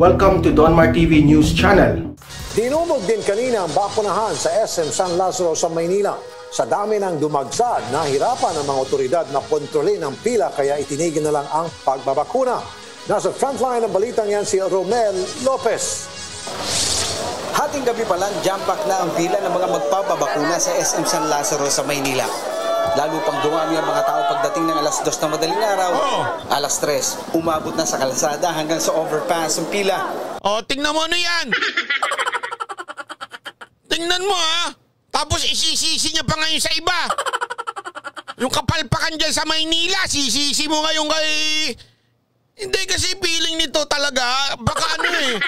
Welcome to Donmar TV News Channel. Dinumog din kanina ang bakunahan sa SM San Lazaro sa Maynila. Sa dami ng dumagsad, nahirapan ang mga otoridad na kontrolin ang pila kaya itinigil na lang ang pagbabakuna. Nasa frontline ng balitang yan si Romel Lopez. Hating gabi pa lang, jam-pack na ang pila ng mga magpapabakuna sa SM San Lazaro sa Maynila. Lalo pang dumami ang mga tao pagdating ng alas 2 ng madaling araw, alas 3, umabot na sa kalsada hanggang sa overpass ang pila. Tingnan mo ano yan! Tingnan mo ha! Tapos isisisi niya pa ngayon sa iba. Yung kapalpakan dyan sa Maynila, sisisi mo ngayon kay... Hindi kasi feeling nito talaga, baka ano eh.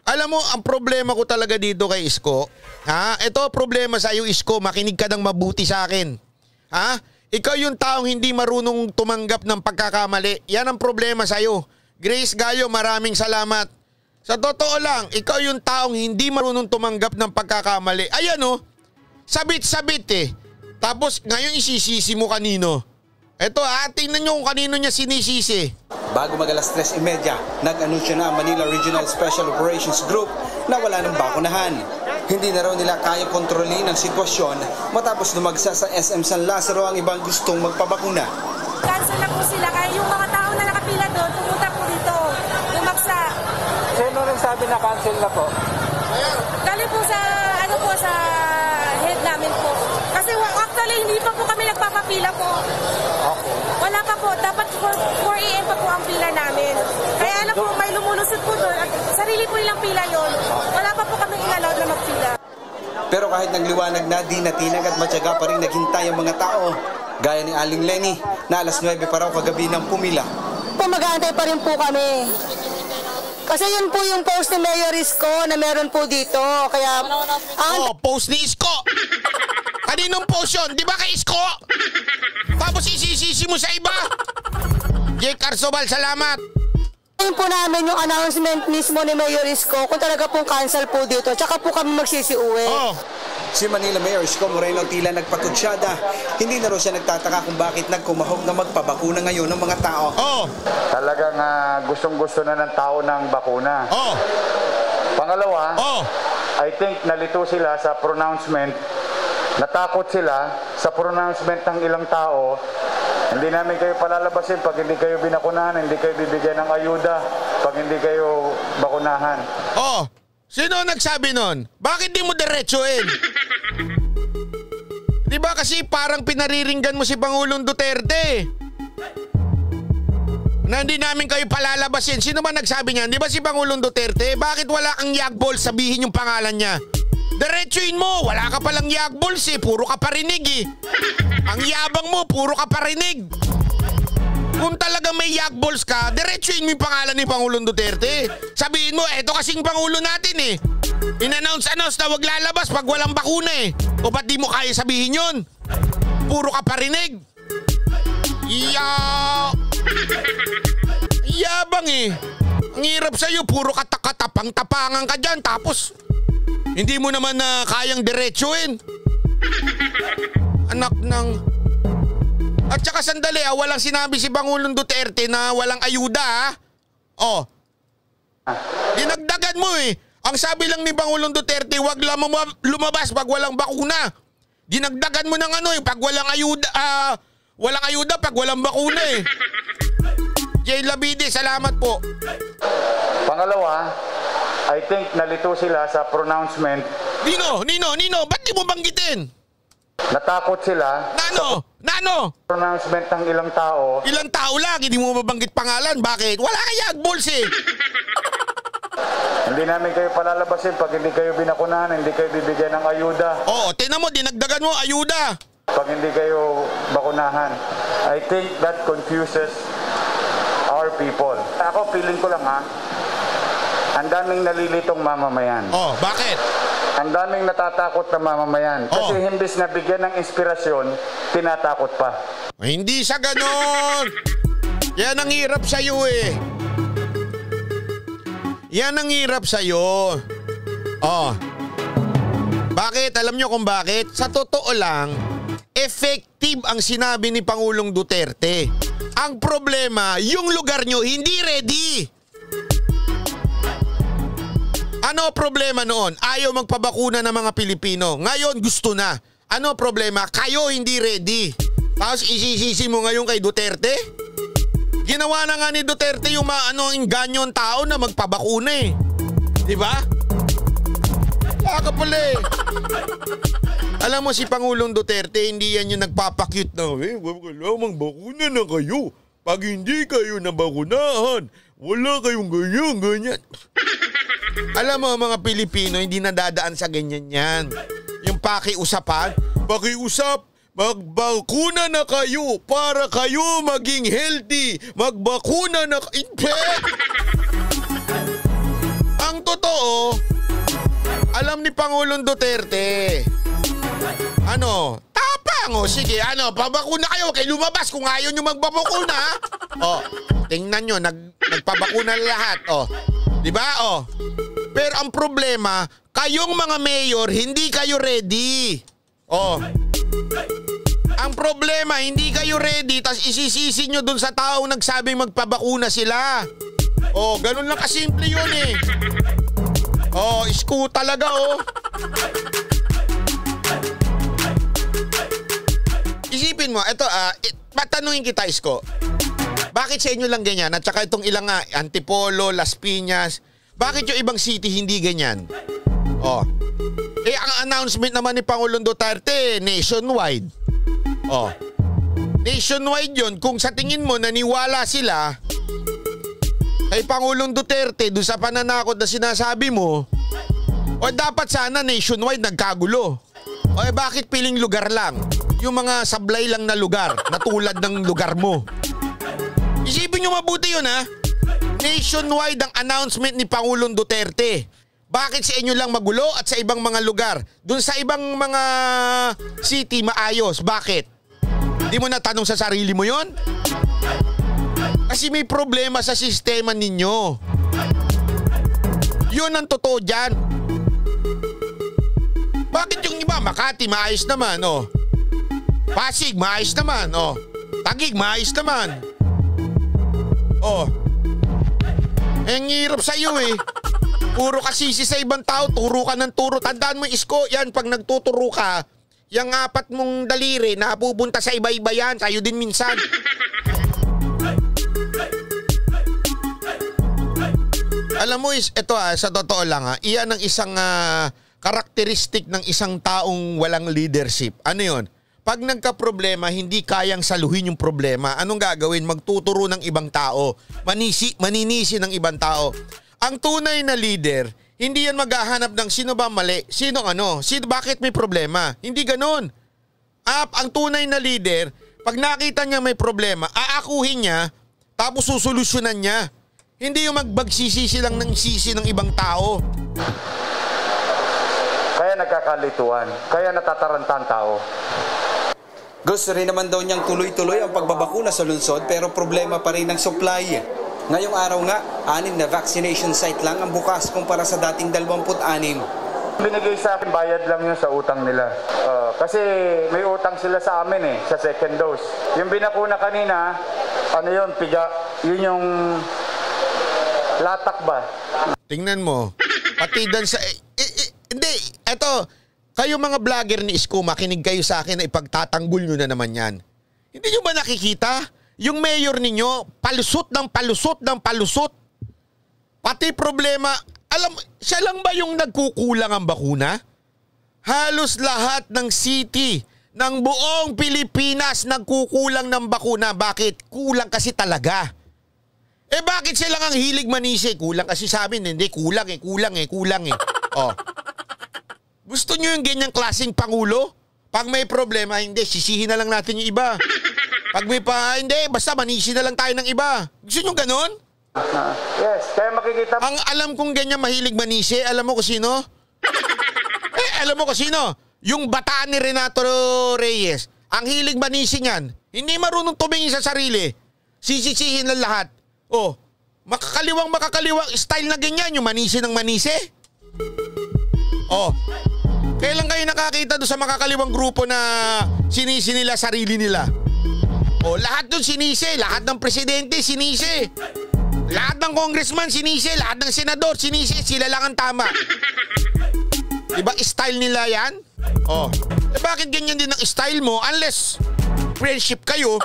Alam mo, ang problema ko talaga dito kay Isko, ha? Ito problema sa iyo, Isko, makinig ka ng mabuti sa akin. Ha? Ikaw yung taong hindi marunong tumanggap ng pagkakamali. Yan ang problema sa iyo. Grace Gallo, maraming salamat. Sa totoo lang, ikaw yung taong hindi marunong tumanggap ng pagkakamali. Ayan oh, sabit-sabit eh. Tapos ngayon isisisi mo kanino. Eto tingnan nyo kung kanino niya sinisisi. Bago mag-alas 3:30, nag-anunsyo na ang Manila Regional Special Operations Group na wala ng bakunahan. Hindi na raw nila kaya kontrolin ang sitwasyon matapos dumagsa sa SM San Lazaro ang ibang gustong magpabakuna. Cancel na po sila kaya yung mga tao na nakapila doon, pumunta po dito, dumagsa. Sino rin sabi na cancel na po? Galing po sa, sa head namin po. Kasi actually, hindi pa po kami nagpapapila po. Okay. Wala pa po. Dapat 4 AM pa po ang pila namin. Kaya po, may lumulusot po doon. At sarili po nilang pila yon. Wala pa po kami inallowed na magpila. Pero kahit nagliwanag na, di natinag at matyaga pa rin naghintay ang mga tao. Gaya ni Aling Lenny, na alas 9 pa raw kagabi ng pumila. Mag-aantay pa rin po kami. Kasi yun po yung post ni Mayor Isko na meron po dito. Kaya... post ni Isko! Kaninong post yun? Di ba kay Isko? Tapos isisisi mo sa iba? Jake Arsobal, salamat! Yun po namin yung announcement mismo ni Mayor Isko kung talaga pong cancel po dito. Tsaka po kami magsisiuwi. Si Manila Mayor Isko Moreno tila nagpatutsyada. Hindi na raw siya nagtataka kung bakit nagkumahog na magpabakuna ngayon ng mga tao. Talagang gustong-gusto na ng tao ng bakuna. Pangalawa, I think nalito sila sa pronouncement. Natakot sila sa pronouncement ng ilang tao. Hindi namin kayo palalabasin pag hindi kayo binakunahan, hindi kayo bibigyan ng ayuda pag hindi kayo bakunahan. Sino nagsabi nun? Bakit di mo diretsuhin? Di ba kasi parang pinariringgan mo si Pangulong Duterte na hindi namin kayo palalabasin. Sino ba nagsabi niyan? Di ba si Pangulong Duterte? Bakit wala kang yagbol? Sabihin yung pangalan niya. Diretsuhin mo. Wala ka palang yagbols eh. Puro ka parinig eh. Ang yabang mo, puro ka parinig. Kung talaga may yagbols ka, diretsuhin mo yung pangalan ni Pangulong Duterte. Sabihin mo, eto kasing Pangulo natin eh. In-announce na wag lalabas pag walang bakuna eh. O ba't di mo kaya sabihin yun? Puro ka parinig. Yabang eh. Ang hirap sa'yo, puro katapang-tapangan ka dyan. Tapos, hindi mo naman na kayang diretsuhin. Anak ng... At saka sandali walang sinabi si Pangulong Duterte na walang ayuda Dinagdagan mo eh. Ang sabi lang ni Pangulong Duterte, wag lumabas pag walang bakuna. Dinagdagan mo ng pag walang ayuda pag walang bakuna eh. Jay Labide, salamat po. Pangalawa, I think nalito sila sa pronouncement. Nino, ba't di mo banggitin? Natakot sila. Nano? Pronouncement ng ilang tao. Ilang tao lang, hindi mo mabanggit pangalan. Bakit? Wala kaya agbols eh. Hindi namin kayo palalabasin pag hindi kayo binakunahan, hindi kayo bibigyan ng ayuda. Tingnan mo, dinagdagan mo ayuda. Pag hindi kayo bakunahan. I think that confuses our people. Ako, feeling ko lang ang daming nalilitong mamamayan. Bakit? Ang daming natatakot na mamamayan. Kasi himbis na bigyan ng inspirasyon, tinatakot pa. Hindi sa ganon. Yan ang hirap sa'yo eh. Yan ang hirap sa'yo. Bakit? Alam nyo kung bakit? Sa totoo lang, effective ang sinabi ni Pangulong Duterte. Ang problema, yung lugar nyo hindi ready. Ano problema noon? Ayaw magpabakuna ng mga Pilipino. Ngayon gusto na. Ano problema? Kayo hindi ready. Tapos isisisi mo ngayon kay Duterte? Ginawa na nga ni Duterte yung inganyon tao na magpabakuna eh. Di ba? Wala ka pala eh. Alam mo si Pangulong Duterte, hindi yan yung nagpapakyut na, wala bakuna na kayo. Pag hindi kayo nabakunahan, wala kayong ganyan. Alam mo mga Pilipino, hindi nadadaan sa ganyan yan. Yung pakiusapan, magbakuna na kayo para kayo maging healthy. Magbakuna na Ang totoo, alam ni Pangulong Duterte, tapang sige, pabakuna kayo, kay lumabas kung ayaw nyo magbabakuna. Tingnan nyo, nagpabakuna lahat. Diba? Pero ang problema, kayong mga mayor, hindi kayo ready. Ang problema, hindi kayo ready, tas isisisi nyo dun sa taong nagsabing magpabakuna sila. Ganun lang kasimple yun eh. Isko talaga Isipin mo, patanungin kita, Isko. Bakit sa inyo lang ganyan? At saka itong ilang Antipolo, Las Piñas, bakit yung ibang city hindi ganyan? Ang announcement naman ni Pangulong Duterte, nationwide. Nationwide yun. Kung sa tingin mo naniwala sila kay Pangulong Duterte doon sa pananakot na sinasabi mo, dapat sana nationwide nagkagulo. Bakit piling lugar lang? Yung mga sablay lang na lugar na tulad ng lugar mo. Isipin nyo mabuti yun Nationwide ang announcement ni Pangulong Duterte. Bakit sa inyo lang magulo at sa ibang mga lugar? Doon sa ibang mga city maayos. Bakit? Di mo natanong sa sarili mo yon? Kasi may problema sa sistema ninyo. Yun ang totoo dyan. Bakit yung iba? Makati, maayos naman, Pasig, maayos naman, Taguig, maayos naman. Ang hirap sa'yo eh. Puro kasisi sa ibang tao, turo ka ng turo. Tandaan mo, Isko, yan, pag nagtuturo ka, yung 4 mong daliri, napupunta sa iba-iba yan. Sa'yo din minsan. Alam mo, ito sa totoo lang iyan ang isang karakteristik ng isang taong walang leadership. Ano yun? Pag nagka-problema, hindi kayang saluhin yung problema. Anong gagawin? Magtuturo ng ibang tao. Maninisi ng ibang tao. Ang tunay na leader, hindi yan maghahanap ng sino ba mali, sino bakit may problema. Hindi ganun. Ang tunay na leader, pag nakita niya may problema, aakuhin niya, tapos susolusyonan niya. Hindi yung magbagsisisi lang ng sisi ng ibang tao. Kaya nagkakalituan, kaya natatarantan tao. Gusto rin naman daw niyang tuloy-tuloy ang pagbabakuna sa lungsod pero problema pa rin ang supply. Ngayong araw nga, 6 na vaccination site lang ang bukas kumpara sa dating 26. Binigay sa akin, bayad lang yun sa utang nila. Kasi may utang sila sa amin sa second dose. Yung binakuna kanina, piga, yun yung latak ba? Tingnan mo, pati dan sa... hindi, eto... Kayo mga vlogger ni Isko, makinig kayo sa akin na ipagtatanggol nyo na naman yan. Hindi nyo ba nakikita? Yung mayor ninyo, palusot ng palusot. Pati problema, siya lang ba yung nagkukulang ang bakuna? Halos lahat ng city, ng buong Pilipinas nagkukulang ng bakuna. Bakit? Kulang kasi talaga. Bakit sila ang hilig manisi? Kulang kasi sa amin, hindi, kulang. Gusto nyo yung ganyang klaseng pangulo? Pag may problema, hindi, sisihin na lang natin yung iba. Pag may hindi, basta manisi na lang tayo ng iba. Gusto nyo ganon? Yes, kaya makikita... Ang alam kong ganyan mahilig manisi, alam mo kung sino? Alam mo kung sino? Yung bataan ni Renato Reyes. Ang hilig manisi niyan. Hindi marunong tumingin sa sarili. Sisisihin lang lahat. Makakaliwang style na ganyan, yung manisi ng manisi. Kailan kayo nakakita doon sa makakaliwang grupo na sinisi nila sarili nila? Lahat doon sinisi. Lahat ng presidente sinisi. Lahat ng congressman sinisi, lahat ng senador sinisi, sila lang ang tama. Diba style nila yan? Oh. Bakit ganyan din ang style mo unless friendship kayo?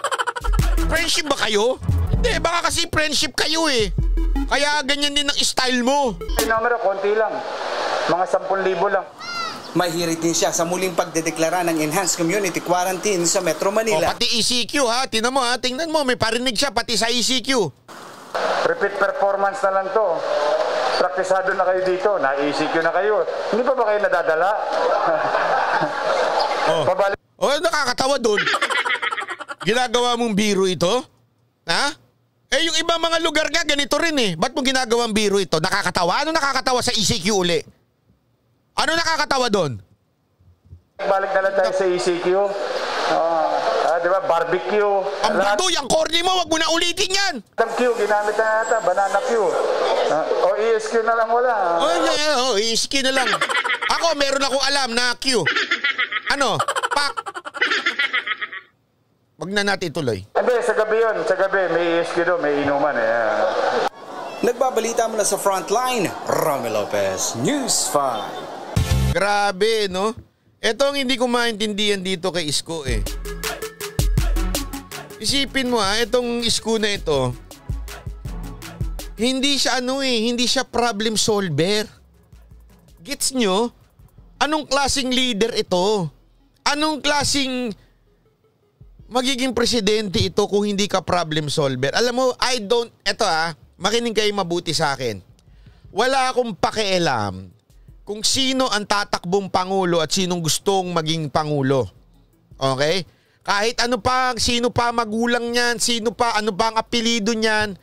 Friendship ba kayo? Hindi, baka kasi friendship kayo eh. Kaya ganyan din ang style mo. May numero, konti lang. Mga 10,000 lang. Mahirit din siya sa muling pagdedeklara ng Enhanced Community Quarantine sa Metro Manila. Pati ECQ ha, tingnan mo ha, tingnan mo, may parinig siya pati sa ECQ. Repeat performance na lang to. Praktisado na kayo dito, na-ECQ na kayo. Hindi pa ba kayo nadadala? Pabalik. Nakakatawa doon. Ginagawa mong biro ito? Ha? Eh yung ibang mga lugar nga ganito rin eh. Ba't mo ginagawang biro ito? Nakakatawa? Ano nakakatawa sa ECQ uli? Ano nakakatawa doon? Balik na lang tayo sa ECQ. Di ba? Barbecue. Ang bato, yung corny mo, wag mo na ulitin yan. Q, ginamit na nata. Banana Q. O ESQ na lang wala. ESQ na lang. Ako, meron akong alam na Q. Ano? Pak. Wag na natin ituloy. Hindi, sa gabi yun. Sa gabi, may ESQ doon. May inuman eh. Nagbabalita mula sa Frontline, Romy Lopez, News 5. Grabe, no? Ito ang hindi ko maintindihan dito kay Isko eh. Isipin mo itong Isko na ito, hindi siya hindi siya problem solver. Gets nyo? Anong klaseng leader ito? Anong klaseng magiging presidente ito kung hindi ka problem solver? Alam mo, makinig kayo mabuti sa akin. Wala akong pakialam kung sino ang tatakbong pangulo at sinong gustong maging pangulo. Okay? Kahit sino pa magulang niyan, ano pa ang apelido niyan,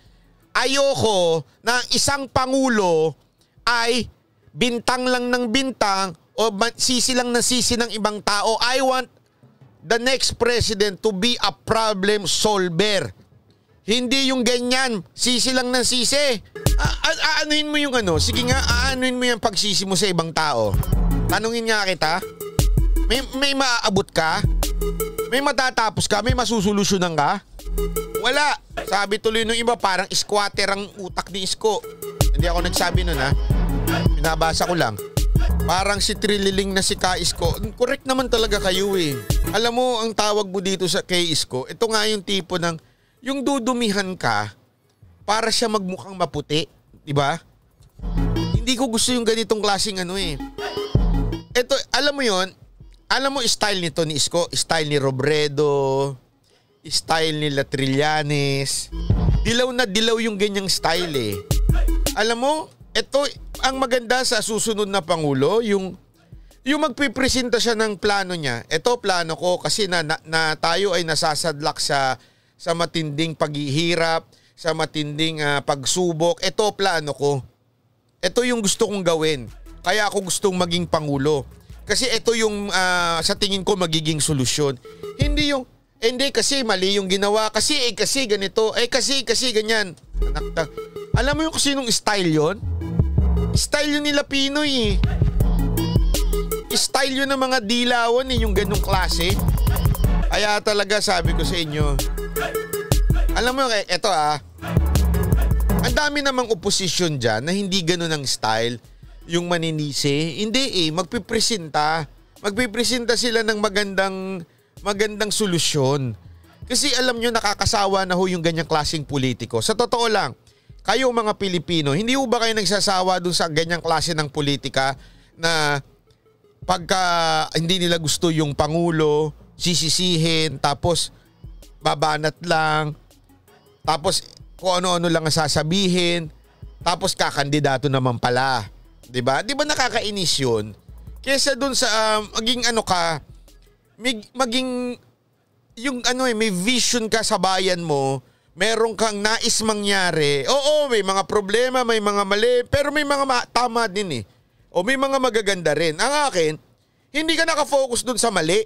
ayoko na isang pangulo ay bintang lang ng bintang o sisi lang ng sisi ng ibang tao. I want the next president to be a problem solver. Hindi yung ganyan, sisi lang ng sisi. Aanuhin mo yung sige nga, aanuhin mo yung pagsisi mo sa ibang tao. Tanungin nga kita, may maaabot ka? May matatapos ka? May masusolusyonan ka? Wala. Sabi tuloy nung iba, parang squatter ang utak ni Isko. Hindi ako nagsabi nun ha. Binabasa ko lang. Parang si Trililing na si Ka Isko. Correct naman talaga kayo eh. Alam mo, ang tawag mo dito kay Isko, ito nga yung tipo ng, yung dudumihan ka para siya magmukhang maputi. Diba? Hindi ko gusto yung ganitong klaseng Ito, alam mo yon. Alam mo style nito ni Isko, style ni Robredo, style ni Trillanes. Dilaw na dilaw yung ganyang style eh. Alam mo, ito ang maganda sa susunod na pangulo, yung magpipresenta siya ng plano niya. Ito plano ko kasi na tayo ay nasasadlak sa matinding paghihirap, sa matinding pagsubok. Ito plano ko. Ito yung gusto kong gawin. Kaya ako gustong maging pangulo. Kasi ito yung sa tingin ko magiging solusyon. Hindi kasi mali yung ginawa. Kasi ganito. Kasi ganyan. Alam mo yung sinong style yon? Style yun nila Pinoy eh. Style yun ng mga dilawan eh, yung ganong klase. Kaya talaga sabi ko sa inyo, alam mo eto ang dami namang oposisyon dyan na hindi ganon ang style. Yung maninisi, hindi magpipresenta sila ng magandang solusyon. Kasi alam nyo, nakakasawa na yung ganyang klaseng politiko. Sa totoo lang, kayo mga Pilipino, hindi ba kayo nagsasawa dun sa ganyang klase ng politika na pagka hindi nila gusto yung pangulo, sisisihin, tapos babanat lang, tapos kung ano-ano lang ang sasabihin, tapos kakandidato naman pala. Diba? Diba nakakainis yun? Kesa dun sa maging maging yung may vision ka sa bayan mo, meron kang nais mangyari. Oo, may mga problema, may mga mali, pero may mga tama din eh. O may mga magaganda rin. Ang akin, hindi ka nakafocus dun sa mali.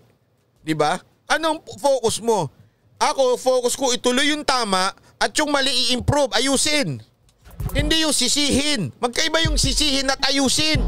Diba? Anong focus mo? Ako, focus ko ituloy yung tama at yung mali i-improve, ayusin. Hindi yung sisihin. Magkaiba yung sisihin at ayusin.